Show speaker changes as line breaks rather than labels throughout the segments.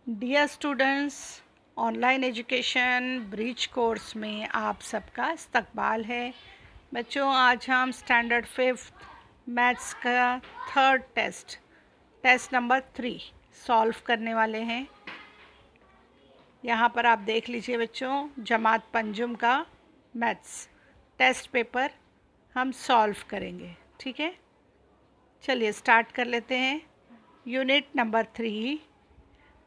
Dear students, online education bridge course में आप सबका इस्तकबाल है। बच्चों, आज हम स्टैंडर्ड 5th मैथ्स का थर्ड टेस्ट नंबर 3 सॉल्व करने वाले हैं। यहाँ पर आप देख लीजिए बच्चों, जमात पंजुम का मैथ्स टेस्ट पेपर हम सॉल्व करेंगे। ठीक है, चलिए स्टार्ट कर लेते हैं। यूनिट नंबर 3,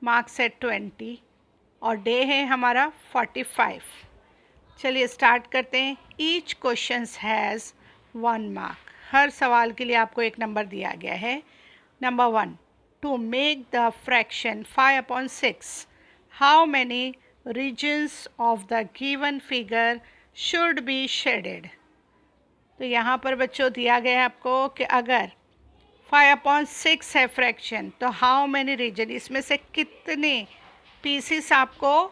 मार्क्स है 20 और डे है हमारा 45। चलिए स्टार्ट करते हैं। Each questions has 1 mark. हर सवाल के लिए आपको एक नंबर दिया गया है। Number 1, to make the fraction 5/6 how many regions of the given figure should be shaded. तो यहाँ पर बच्चों दिया गया है आपको कि अगर 5/6 है फ्रैक्शन, तो हाउ मैनी रीजन, इसमें से कितने पीसीस आपको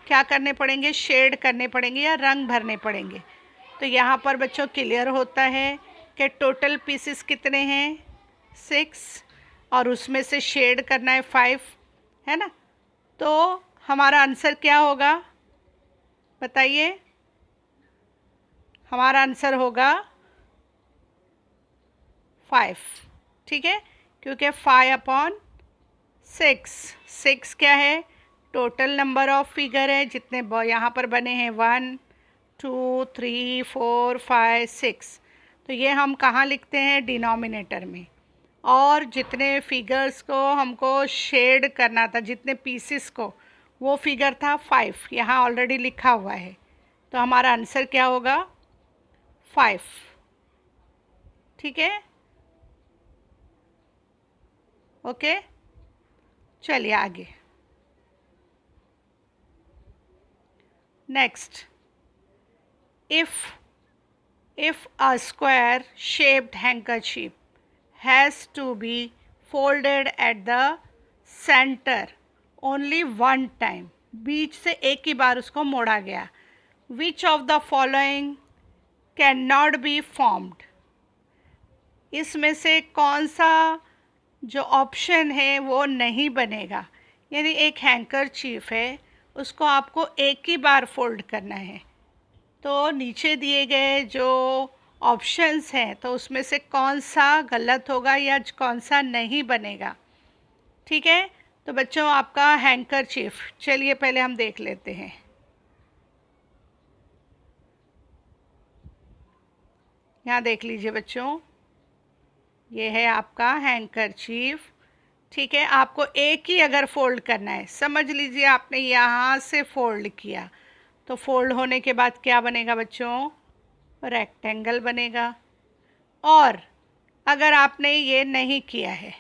क्या करने पड़ेंगे, शेड करने पड़ेंगे या रंग भरने पड़ेंगे। तो यहाँ पर बच्चों क्लियर होता है कि टोटल पीसीस कितने हैं 6 और उसमें से शेड करना है 5, है ना। तो हमारा आंसर क्या होगा बताइए। हमारा आंसर होगा 5। ठीक है, क्योंकि 5/6 क्या है, टोटल नंबर ऑफ फिगर है जितने यहाँ पर बने हैं 1 2 3 4 5 6। तो ये हम कहाँ लिखते हैं, डिनोमिनेटर में। और जितने फिगर्स को हमको शेड करना था, जितने पीसेस को, वो फिगर था 5, यहाँ ऑलरेडी लिखा हुआ है। तो हमारा आंसर क्या होगा 5। ठीक है, ओके, चलिए आगे। Next, if a square shaped handkerchief has to be folded at the center only one time, बीच से एक ही बार उसको मोड़ा गया, which of the following cannot be formed, इसमें से कौन सा जो ऑप्शन है वो नहीं बनेगा। यानी एक हैंकरचीफ है, उसको आपको एक ही बार फोल्ड करना है, तो नीचे दिए गए जो ऑप्शंस हैं तो उसमें से कौन सा गलत होगा या कौन सा नहीं बनेगा। ठीक है, तो बच्चों आपका हैंकरचीफ, चलिए पहले हम देख लेते हैं। यहाँ देख लीजिए बच्चों, ये है आपका हैंकरचीफ। ठीक है, आपको एक ही अगर फोल्ड करना है, समझ लीजिए आपने यहाँ से फोल्ड किया, तो फोल्ड होने के बाद क्या बनेगा बच्चों, रेक्टेंगल बनेगा। और अगर आपने ये नहीं किया है,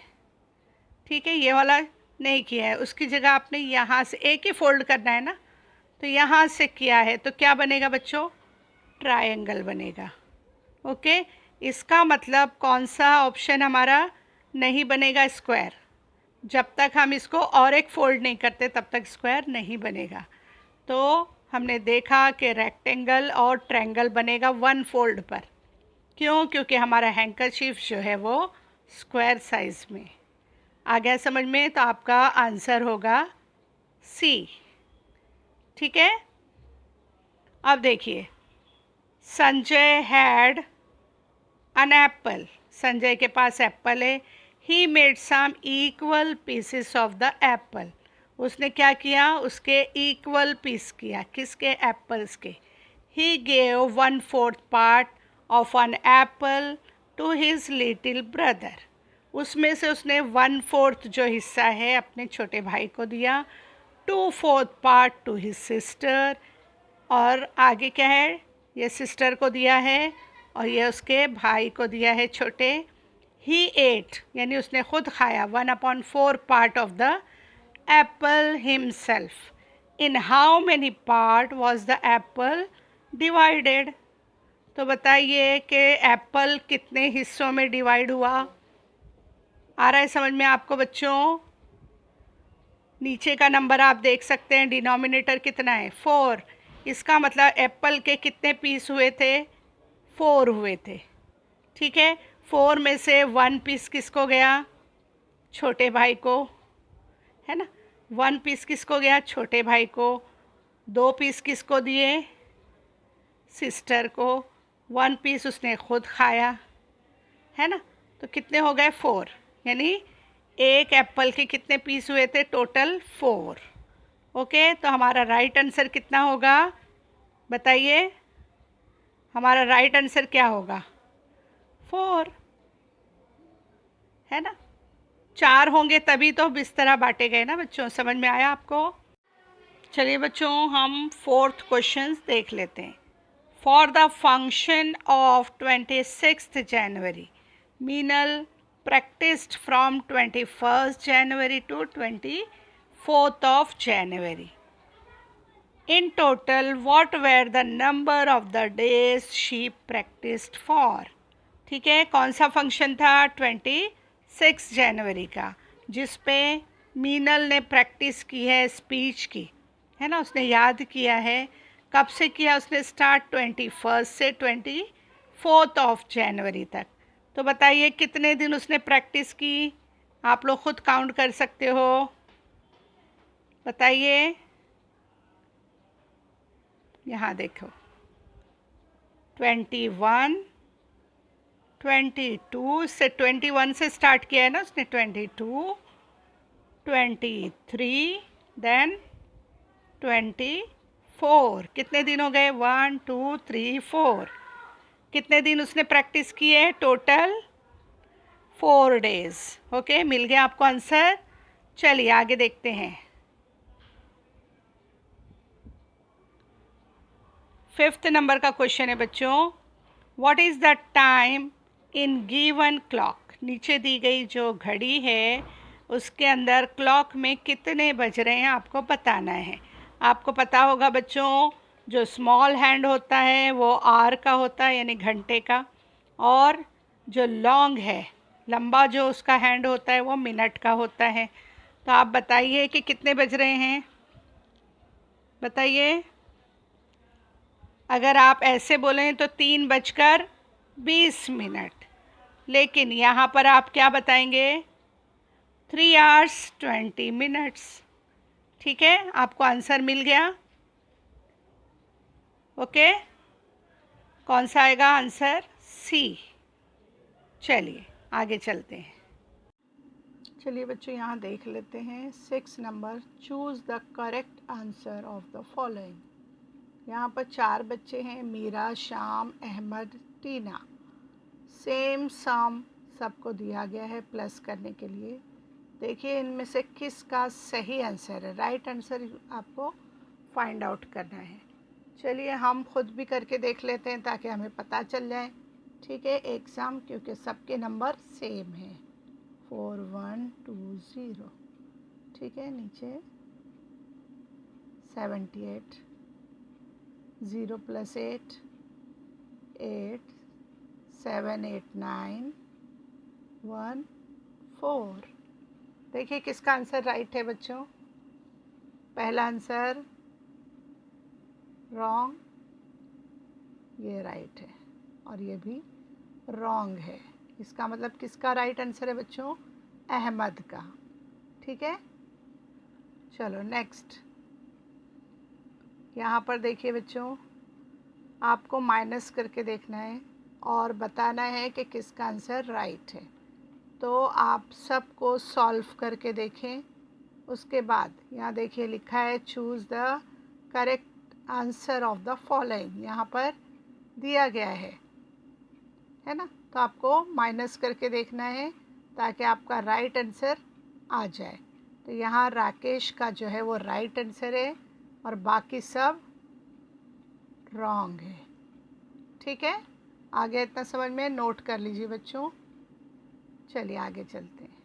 ठीक है, ये वाला नहीं किया है, उसकी जगह आपने यहाँ से एक ही फोल्ड करना है ना, तो यहाँ से किया है, तो क्या बनेगा बच्चों, ट्रायंगल बनेगा। ओके, इसका मतलब कौन सा ऑप्शन हमारा नहीं बनेगा, स्क्वायर। जब तक हम इसको और एक फोल्ड नहीं करते तब तक स्क्वायर नहीं बनेगा। तो हमने देखा कि रेक्टेंगल और ट्रायंगल बनेगा 1 फोल्ड पर। क्यों, क्योंकि हमारा हैंकरचीफ जो है वो स्क्वायर साइज़ में। आ गया समझ में, तो आपका आंसर होगा सी। ठीक है, अब देखिए, Sanjay had an apple, Sanjay के पास एप्पल है। He made sum equal pieces of the Apple, उसने क्या किया, उसके इक्वल पीस किया, किसके, एप्पल्स के। He gave 1/4 part of an apple to his little brother, उसमें से उसने 1/4 जो हिस्सा है अपने छोटे भाई को दिया। 2/4 पार्ट टू हिज सिस्टर, और आगे क्या है, ये सिस्टर को दिया है और ये उसके भाई को दिया है छोटे। ही एट, यानी उसने खुद खाया 1/4 part of the Apple himself. In how many part was the Apple divided. तो बताइए कि एप्पल कितने हिस्सों में डिवाइड हुआ। आ रहा है समझ में आपको बच्चों। नीचे का नंबर आप देख सकते हैं, डिनोमिनेटर कितना है 4, इसका मतलब एप्पल के कितने पीस हुए थे, 4 हुए थे। ठीक है, 4 में से 1 पीस किसको गया, छोटे भाई को, है ना। 1 पीस किसको गया? छोटे भाई को। 2 पीस किसको दिए? सिस्टर को। 1 पीस उसने खुद खाया, है ना? तो कितने हो गए? 4। यानी एक एप्पल के कितने पीस हुए थे? टोटल 4। ओके, तो हमारा राइट आंसर कितना होगा बताइए? हमारा राइट आंसर क्या होगा? 4, है ना? 4 होंगे तभी तो बिस्तरा बांटे गए ना बच्चों। समझ में आया आपको? चलिए बच्चों, हम 4th क्वेश्चन देख लेते हैं। For the function of 26th January, Meenal practiced from 21st January to 24th of January. In total, what were the number of the days she practiced for? ठीक है, कौन सा फंक्शन था? 26 जनवरी का, जिस पे मीनल ने प्रैक्टिस की है स्पीच की, है ना? उसने याद किया है। कब से किया उसने स्टार्ट? 21 से 24 ऑफ जनवरी तक। तो बताइए कितने दिन उसने प्रैक्टिस की? आप लोग खुद काउंट कर सकते हो, बताइए। यहाँ देखो, 21, 22 से 21 से स्टार्ट किया है ना उसने। 22, 23, देन 24। कितने दिन हो गए? 1, 2, 3, 4। कितने दिन उसने प्रैक्टिस की है? Total 4 days. ओके, मिल गया आपको आंसर। चलिए आगे देखते हैं। 5th नंबर का क्वेश्चन है बच्चों। What is the time in given clock? नीचे दी गई जो घड़ी है उसके अंदर क्लॉक में कितने बज रहे हैं आपको बताना है। आपको पता होगा बच्चों, जो स्मॉल हैंड होता है वो आवर का होता है, यानी घंटे का, और जो लॉन्ग है, लंबा जो उसका हैंड होता है, वो मिनट का होता है। तो आप बताइए कि कितने बज रहे हैं, बताइए। अगर आप ऐसे बोलें तो 3:20, लेकिन यहाँ पर आप क्या बताएंगे? 3 hours 20 minutes। ठीक है, आपको आंसर मिल गया। ओके, कौन सा आएगा आंसर? सी। चलिए आगे चलते हैं। चलिए बच्चों, यहाँ देख लेते हैं 6 number. Choose the correct answer of the following. यहाँ पर 4 बच्चे हैं, मीरा, शाम, अहमद, टीना। सेम सम सबको दिया गया है प्लस करने के लिए। देखिए इनमें से किसका सही आंसर है। राइट आंसर आपको फाइंड आउट करना है। चलिए हम खुद भी करके देख लेते हैं ताकि हमें पता चल जाए। ठीक है, एक सम, क्योंकि सबके नंबर सेम हैं। 4120। ठीक है, नीचे 78, 0 + 8, 8, 7, 8, 9, 1, 4। देखिए किसका आंसर राइट है बच्चों। पहला आंसर रॉन्ग, ये राइट है, और ये भी रॉन्ग है। इसका मतलब किसका राइट आंसर है बच्चों? अहमद का। ठीक है, चलो नेक्स्ट। यहाँ पर देखिए बच्चों, आपको माइनस करके देखना है और बताना है कि किसका आंसर राइट है। तो आप सबको सॉल्व करके देखें। उसके बाद यहाँ देखिए लिखा है choose the correct answer of the following. यहाँ पर दिया गया है ना? तो आपको माइनस करके देखना है ताकि आपका राइट आंसर आ जाए। तो यहाँ राकेश का जो है वो राइट आंसर है और बाकी सब रॉन्ग है। ठीक है, आगे इतना समझ में नोट कर लीजिए बच्चों। चलिए आगे चलते हैं।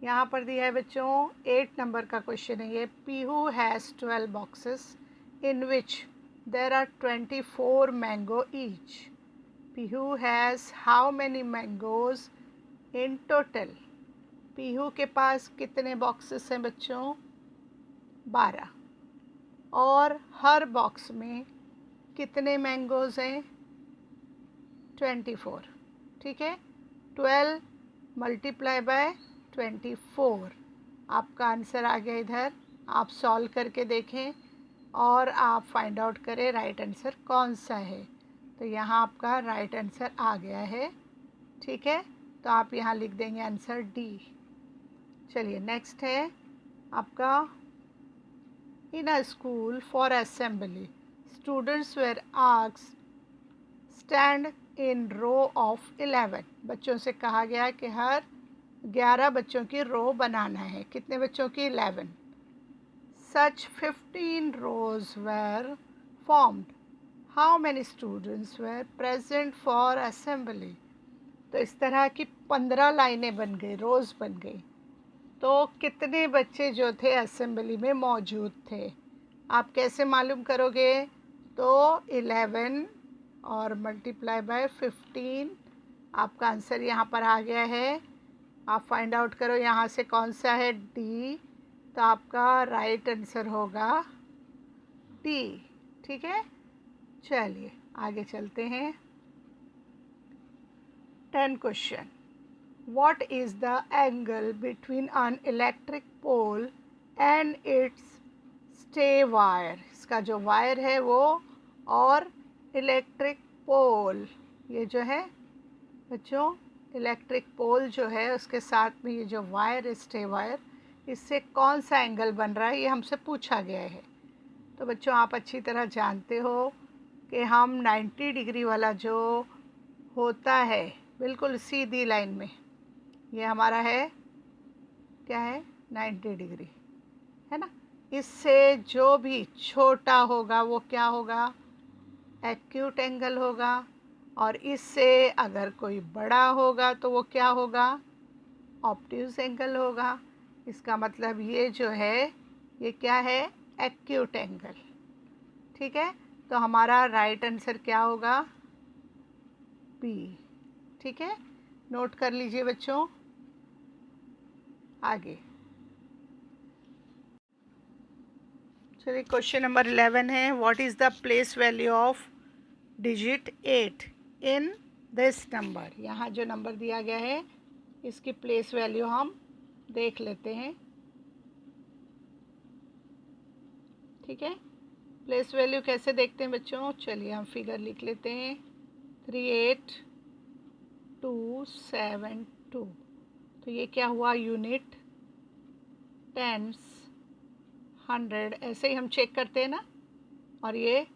यहाँ पर दिया है बच्चों 8 नंबर का क्वेश्चन है ये। Pihu has 12 boxes in which there are 24 mango each. Pihu has how many mangoes in total? Pihu के पास कितने बॉक्सेस हैं बच्चों? 12। और हर बॉक्स में कितने मैंगोज हैं? 24। ठीक है, 12 × 24। आपका आंसर आ गया इधर, आप सॉल्व करके देखें और आप फाइंड आउट करें राइट आंसर कौन सा है। तो यहाँ आपका राइट आंसर आ गया है, ठीक है। तो आप यहाँ लिख देंगे आंसर डी। चलिए नेक्स्ट है आपका, in a school for assembly students were asked stand in row of 11। बच्चों से कहा गया कि हर 11 बच्चों की रो बनाना है। कितने बच्चों की? 11। Such 15 rows were formed, how many students were present for assembly. तो इस तरह की 15 लाइनें बन गई, रोज़ बन गई। तो कितने बच्चे जो थे असेंबली में मौजूद थे, आप कैसे मालूम करोगे? तो 11 और मल्टीप्लाई बाय 15, आपका आंसर यहाँ पर आ गया है। आप फाइंड आउट करो यहाँ से कौन सा है, डी। तो आपका राइट आंसर होगा डी, ठीक है। चलिए आगे चलते हैं। 10 question, what is the angle between an electric pole and its stay wire। इसका जो वायर है वो और इलेक्ट्रिक पोल, ये जो है बच्चों इलेक्ट्रिक पोल जो है उसके साथ में ये जो वायर स्टे वायर, इससे कौन सा एंगल बन रहा है, ये हमसे पूछा गया है। तो बच्चों आप अच्छी तरह जानते हो कि हम 90 डिग्री वाला जो होता है बिल्कुल सीधी लाइन में, ये हमारा है क्या है, 90 डिग्री है ना। इससे जो भी छोटा होगा वो क्या होगा, एक्यूट एंगल होगा, और इससे अगर कोई बड़ा होगा तो वो क्या होगा, ऑब्ट्यूज एंगल होगा। इसका मतलब ये जो है ये क्या है, एक्यूट एंगल, ठीक है। तो हमारा राइट आंसर क्या होगा, बी, ठीक है। नोट कर लीजिए बच्चों। आगे चलिए क्वेश्चन नंबर 11 है, what is the place value of digit 8 in this number. यहाँ जो नंबर दिया गया है इसकी प्लेस वैल्यू हम देख लेते हैं, ठीक है। प्लेस वैल्यू कैसे देखते हैं बच्चों, चलिए हम फिगर लिख लेते हैं, 38272। तो ये क्या हुआ, यूनिट, टेंस, 100, ऐसे ही हम चेक करते हैं ना। और ये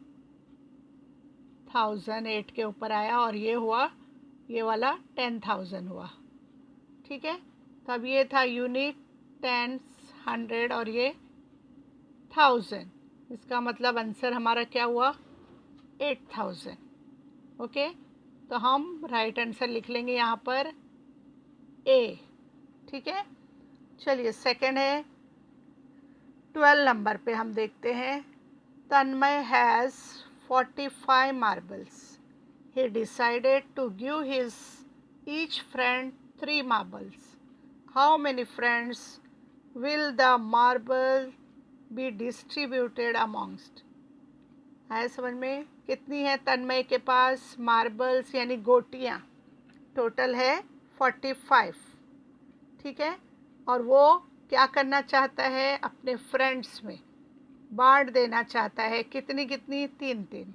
1008 के ऊपर आया और ये हुआ, ये वाला 10,000 हुआ, ठीक है। तो अब ये था यूनिट, टेंस, 100 और ये 1000। इसका मतलब आंसर हमारा क्या हुआ, 8000। ओके, तो हम राइट आंसर लिख लेंगे यहाँ पर ए, ठीक है। चलिए सेकंड है, 12 नंबर पे हम देखते हैं, तन्मय has 45 marbles. He decided to give his each friend 3 marbles. How many friends will the marble be distributed amongst? आया समझ में? कितनी है तन्मय के पास मार्बल्स यानी गोटियाँ, टोटल है 45, ठीक है। और वो क्या करना चाहता है, अपने फ्रेंड्स में बांट देना चाहता है, कितनी कितनी, 3-3,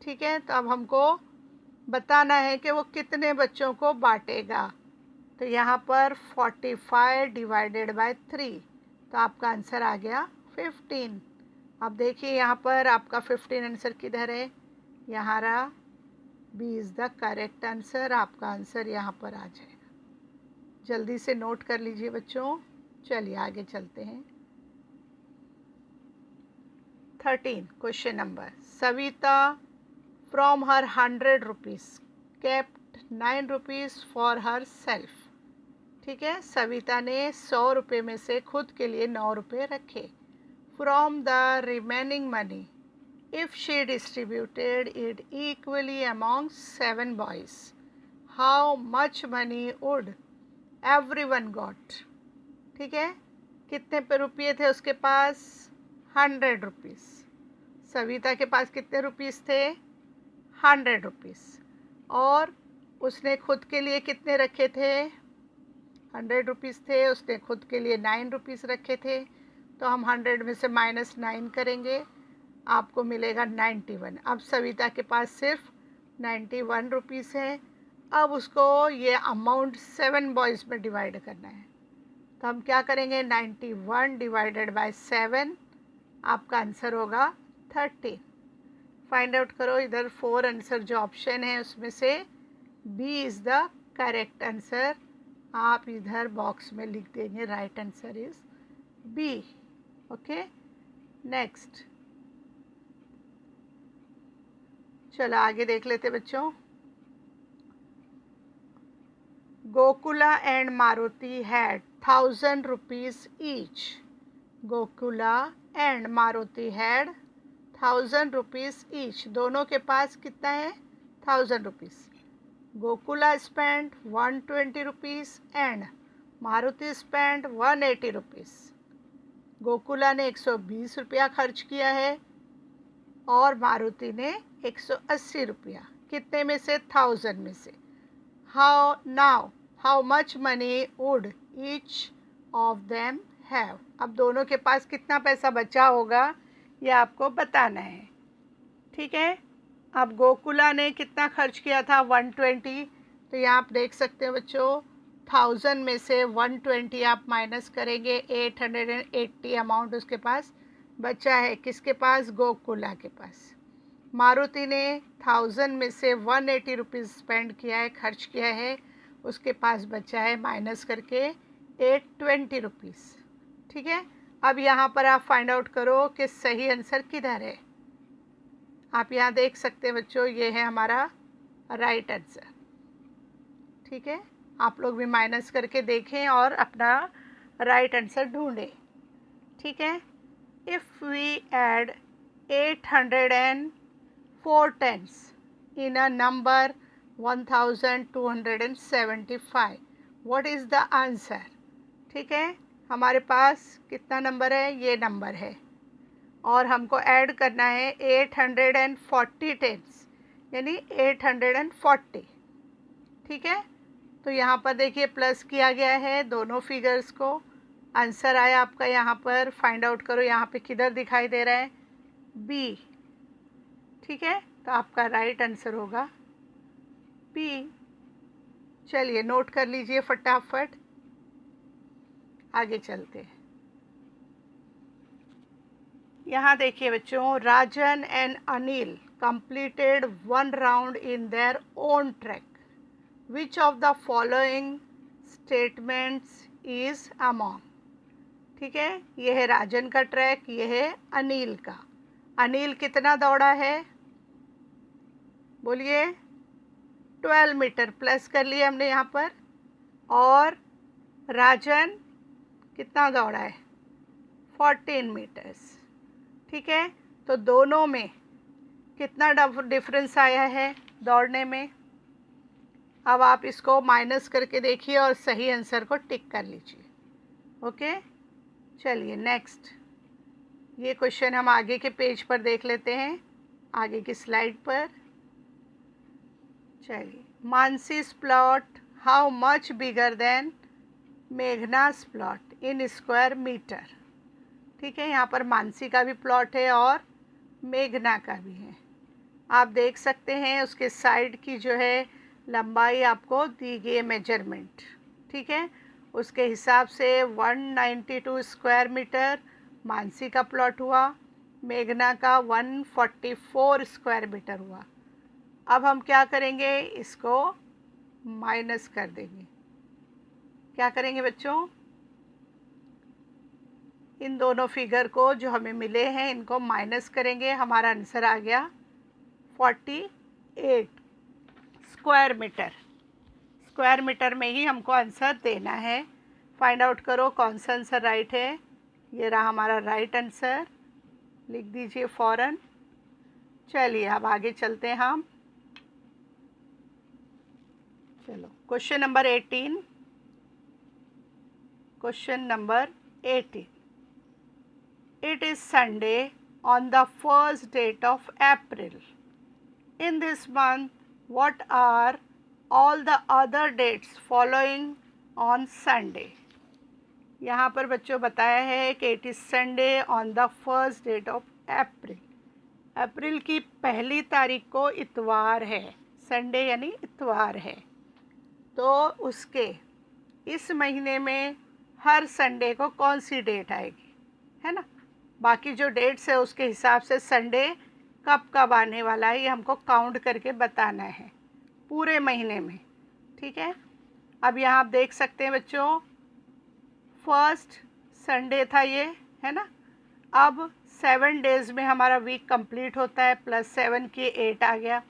ठीक है। तो अब हमको बताना है कि वो कितने बच्चों को बांटेगा। तो यहाँ पर 45 डिवाइडेड बाय 3, तो आपका आंसर आ गया 15। अब देखिए यहाँ पर आपका 15 आंसर किधर है, यहाँ रहा, B is the correct answer. आपका आंसर यहाँ पर आ जाएगा, जल्दी से नोट कर लीजिए बच्चों। चलिए आगे चलते हैं। 13 question number, Savita from her 100 rupees kept 9 rupees for her self, ठीक है। सविता ने 100 रुपये में से खुद के लिए 9 रुपये रखे। From the remaining money if she distributed it equally among 7 boys, how much money would everyone got, ठीक है। कितने पे रुपये थे उसके पास, 100 रुपीज़। सविता के पास कितने रुपीज़ थे, 100 रुपीज़। और उसने खुद के लिए कितने रखे थे, 100 रुपीज़ थे, उसने खुद के लिए 9 रुपीज़ रखे थे, तो हम 100 में से -9 करेंगे, आपको मिलेगा 91। अब सविता के पास सिर्फ 91 रुपीज़ है। अब उसको ये अमाउंट 7 बॉयज़ में डिवाइड करना है, तो हम क्या करेंगे, 91 डिवाइडेड बाय 7, आपका आंसर होगा 13। फाइंड आउट करो, इधर 4 आंसर जो ऑप्शन है उसमें से B is the correct answer. आप इधर बॉक्स में लिख देंगे right answer is B. Okay, next, चलो आगे देख लेते बच्चों। Gokula and Maruti had 1000 rupees each. Gokula and Maruti had 1000 rupees each. दोनों के पास कितना है, 1000 rupees. Gokula spend 120 rupees and Maruti spend 180 rupees. Gokula ने 120 रुपया खर्च किया है और मारुति ने 180 रुपया। कितने में से, 1000 में से। How much money would each of them have. अब दोनों के पास कितना पैसा बचा होगा ये आपको बताना है, ठीक है। अब गोकुला ने कितना खर्च किया था, 120, तो यहाँ आप देख सकते हो बच्चों, 1000 में से 120 आप माइनस करेंगे, 880 अमाउंट उसके पास बचा है। किसके पास, गोकुला के पास। मारुति ने 1000 में से 180 रुपीज़ स्पेंड किया है, खर्च किया है, उसके पास बचा है माइनस करके 820 रुपीज़, ठीक है। अब यहाँ पर आप फाइंड आउट करो कि सही आंसर किधर है। आप यहाँ देख सकते हैं बच्चों, ये है हमारा राइट आंसर, ठीक है। आप लोग भी माइनस करके देखें और अपना राइट आंसर ढूंढें, ठीक है। If we add 804 tens in a number 1275, what is the answer, ठीक है। हमारे पास कितना नंबर है, ये नंबर है, और हमको ऐड करना है 840 टेंस, यानी 840, ठीक है। तो यहाँ पर देखिए प्लस किया गया है दोनों फिगर्स को। आंसर आया आपका, यहाँ पर फाइंड आउट करो, यहाँ पे किधर दिखाई दे रहा है, बी, ठीक है। तो आपका राइट आंसर होगा बी। चलिए नोट कर लीजिए फटाफट, आगे चलते हैं। यहाँ देखिए बच्चों, Rajan and Anil completed one round in their own track. Which of the following statements is among, ठीक है। यह है राजन का ट्रैक, यह है अनिल का। अनिल कितना दौड़ा है, बोलिए, 12 मीटर प्लस कर लिए हमने यहाँ पर, और राजन कितना दौड़ा है, 14 मीटर्स, ठीक है। तो दोनों में कितना डिफरेंस आया है दौड़ने में। अब आप इसको माइनस करके देखिए और सही आंसर को टिक कर लीजिए, ओके। चलिए नेक्स्ट, ये क्वेश्चन हम आगे के पेज पर देख लेते हैं, आगे की स्लाइड पर। चलिए, Mansi's plot how much bigger than Meghna's plot in square metre, ठीक है। यहाँ पर मानसी का भी प्लॉट है और मेघना का भी है। आप देख सकते हैं उसके साइड की जो है लंबाई आपको दी गई है मेजरमेंट, ठीक है। उसके हिसाब से 192 स्क्वायर मीटर मानसी का प्लॉट हुआ, मेघना का 144 स्क्वायर मीटर हुआ। अब हम क्या करेंगे, इसको माइनस कर देंगे। क्या करेंगे बच्चों, इन दोनों फिगर को जो हमें मिले हैं इनको माइनस करेंगे। हमारा आंसर आ गया 48 स्क्वायर मीटर। स्क्वायर मीटर में ही हमको आंसर देना है। फाइंड आउट करो कौन सा आंसर राइट है। ये रहा हमारा राइट आंसर, लिख दीजिए फ़ौरन। चलिए अब आगे चलते हैं हम। चलो question number 18। Question number 18, it is Sunday on the first date of April. In this month, what are all the other dates following on Sunday. यहाँ पर बच्चों बताया है कि it is Sunday on the first date of April. अप्रैल की पहली तारीख को इतवार है, संडे यानी इतवार है। तो उसके इस महीने में हर संडे को कौन सी डेट आएगी, है ना। बाकी जो डेट्स है उसके हिसाब से संडे कब कब आने वाला है ये हमको काउंट करके बताना है पूरे महीने में, ठीक है। अब यहाँ आप देख सकते हैं बच्चों, फर्स्ट संडे था ये, है ना। अब 7 डेज़ में हमारा वीक कंप्लीट होता है, +7 की 8 आ गया,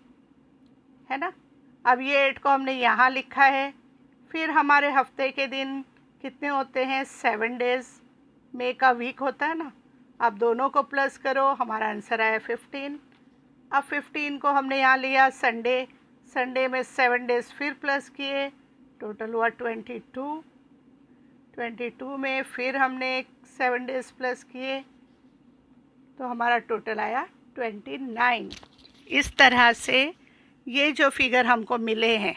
है ना। अब ये 8 को हमने यहाँ लिखा है। फिर हमारे हफ्ते के दिन कितने होते हैं, 7 डेज़ में का वीक होता है ना। अब दोनों को प्लस करो, हमारा आंसर आया 15। अब 15 को हमने यहाँ लिया संडे, संडे में 7 डेज़ फिर प्लस किए, टोटल हुआ 22। 22 में फिर हमने 7 डेज़ प्लस किए तो हमारा टोटल आया 29। इस तरह से ये जो फिगर हमको मिले हैं,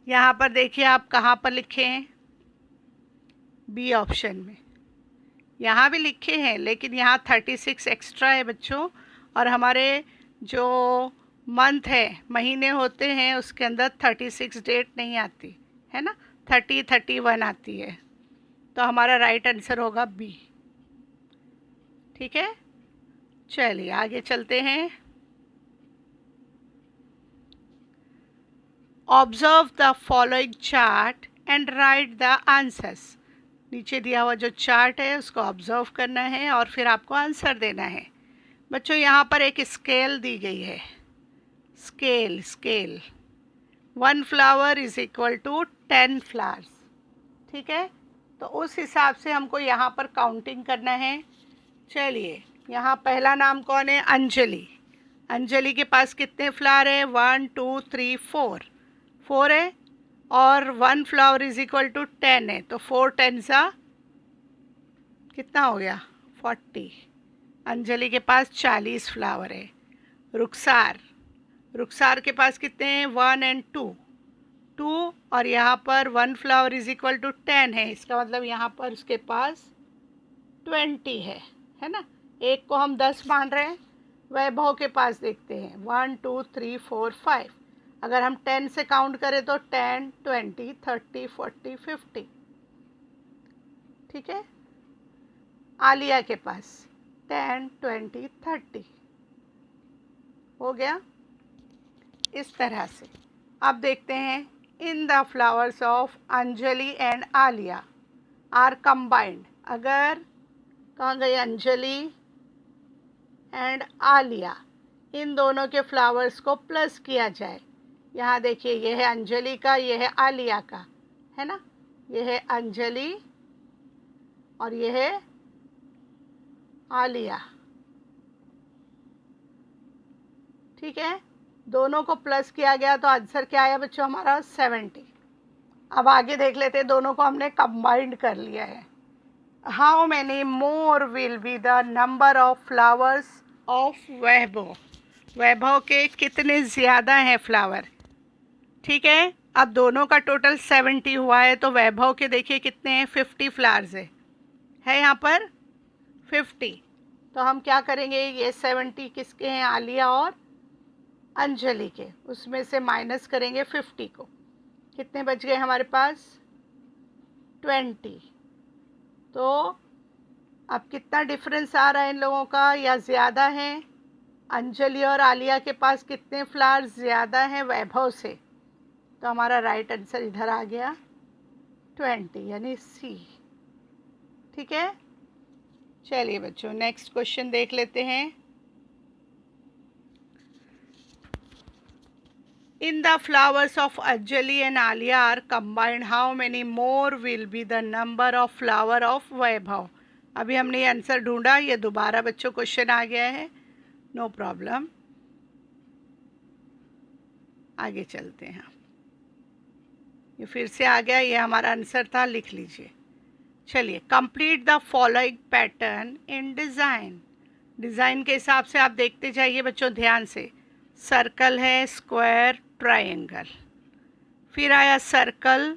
यहाँ पर देखिए आप कहाँ पर लिखे हैं, बी ऑप्शन में। यहाँ भी लिखे हैं लेकिन यहाँ 36 एक्स्ट्रा है बच्चों, और हमारे जो मंथ है, महीने होते हैं, उसके अंदर 36 डेट नहीं आती है ना, 31 आती है। तो हमारा राइट आंसर होगा बी, ठीक है। चलिए आगे चलते हैं। Observe the following chart and right the answers. नीचे दिया हुआ जो चार्ट है उसको ऑब्जर्व करना है और फिर आपको आंसर देना है। बच्चों यहाँ पर एक स्केल दी गई है, scale 1 flower is equal to 10 flowers, ठीक है। तो उस हिसाब से हमको यहाँ पर काउंटिंग करना है। चलिए यहाँ पहला नाम कौन है, अंजलि। अंजलि के पास कितने फ्लावर है, 1 2 3 4 है, और 1 फ्लावर इज इक्वल टू 10 है, तो 4 10 कितना हो गया, 40। अंजलि के पास 40 फ्लावर है। रुखसार के पास कितने हैं, 1 और 2, और यहाँ पर 1 फ्लावर इज इक्वल टू 10 है, इसका मतलब यहाँ पर उसके पास 20 है ना। एक को हम 10 मान रहे हैं। वैभव के पास देखते हैं 1 2 3 4 5, अगर हम 10 से काउंट करें तो 10 20 30 40 50, ठीक है। आलिया के पास 10 20 30 हो गया। इस तरह से अब देखते हैं, in the flowers of Anjali and Alia are combined. अगर कहाँ गई, अंजलि एंड आलिया, इन दोनों के फ्लावर्स को प्लस किया जाए। यहाँ देखिए, ये है अंजलि का, ये है आलिया का, है ना। ये है अंजलि और ये है आलिया, ठीक है। दोनों को प्लस किया गया तो आंसर क्या आया बच्चों, हमारा 70। अब आगे देख लेते हैं, दोनों को हमने कंबाइंड कर लिया है। How many more will be the number of flowers of Vaibhav. Vaibhav के कितने ज़्यादा हैं फ्लावर, ठीक है। अब दोनों का टोटल 70 हुआ है, तो वैभव के देखिए कितने हैं, 50 फ्लावर्स है यहाँ पर 50। तो हम क्या करेंगे, ये 70 किसके हैं, आलिया और अंजलि के, उसमें से माइनस करेंगे 50 को, कितने बच गए हमारे पास, 20। तो अब कितना डिफरेंस आ रहा है इन लोगों का, या ज़्यादा है। अंजलि और आलिया के पास कितने फ्लावर्स ज़्यादा हैं वैभव से, तो हमारा राइट आंसर इधर आ गया 20 यानी सी, ठीक है। चलिए बच्चों नेक्स्ट क्वेश्चन देख लेते हैं। In the flowers of Anjali and Alia are combined, how many more will be the number of flower of Vaibhav. अभी हमने ये आंसर ढूंढा, ये दोबारा बच्चों क्वेश्चन आ गया है, नो प्रॉब्लम। आगे चलते हैं, ये फिर से आ गया, ये हमारा आंसर था, लिख लीजिए। चलिए, complete the following pattern in design. Design के हिसाब से आप देखते जाइए बच्चों ध्यान से। सर्कल है, स्क्वायर, ट्रायंगल, फिर आया सर्कल,